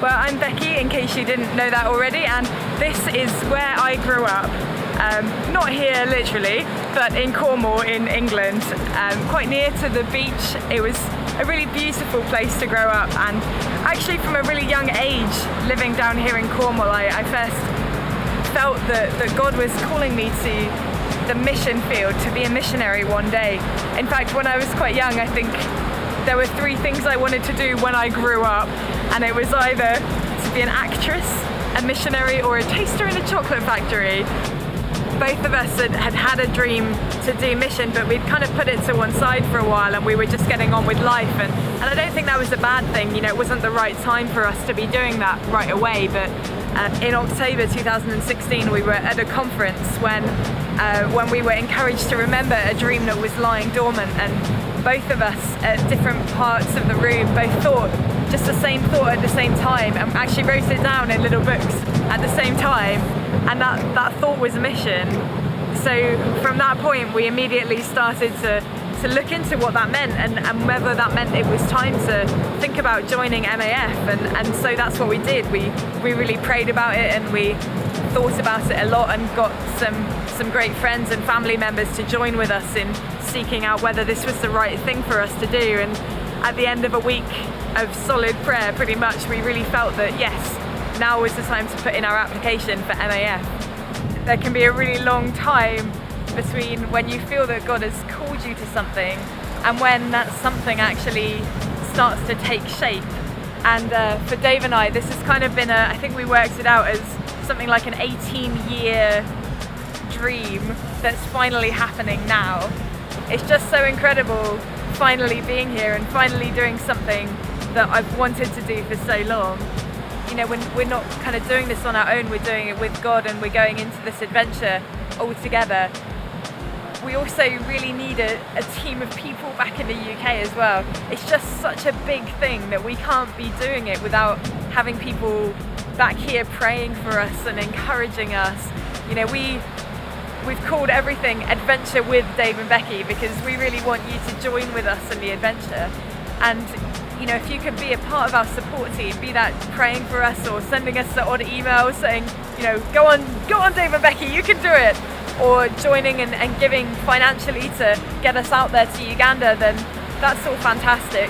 Well, I'm Becky, in case you didn't know that already, and this is where I grew up. Not here literally, but in Cornwall in England, quite near to the beach. It was a really beautiful place to grow up, and actually from a really young age, living down here in Cornwall, I first felt that God was calling me to the mission field, to be a missionary one day. In fact, when I was quite young, I think there were 3 things I wanted to do when I grew up, and it was either to be an actress, a missionary, or a taster in a chocolate factory. Both of us had a dream to do mission, but we'd kind of put it to one side for a while, and we were just getting on with life, and I don't think that was a bad thing. You know, it wasn't the right time for us to be doing that right away, but in October 2016 we were at a conference when we were encouraged to remember a dream that was lying dormant, and both of us at different parts of the room both thought just the same thought at the same time, and actually wrote it down in little books at the same time, and that thought was a mission. So from that point we immediately started to look into what that meant, and whether that meant it was time to think about joining MAF, and so that's what we did. We really prayed about it, and we thought about it a lot, and got some great friends and family members to join with us in seeking out whether this was the right thing for us to do. And at the end of a week of solid prayer, pretty much, we really felt that yes, now was the time to put in our application for MAF. There can be a really long time between when you feel that God has called you to something and when that something actually starts to take shape. And for Dave and I, this has kind of been I think we worked it out as something like an 18-year dream that's finally happening now. It's just so incredible finally being here and finally doing something that I've wanted to do for so long. You know, when we're not kind of doing this on our own, we're doing it with God, and we're going into this adventure all together. We also really need a team of people back in the UK as well. It's just such a big thing that we can't be doing it without having people back here praying for us and encouraging us. You know, we've called everything Adventure with Dave and Becky because we really want you to join with us in the adventure. And you know, if you could be a part of our support team, be that praying for us or sending us the odd email saying, you know, go on Dave and Becky, you can do it, or joining and giving financially to get us out there to Uganda, then that's all fantastic.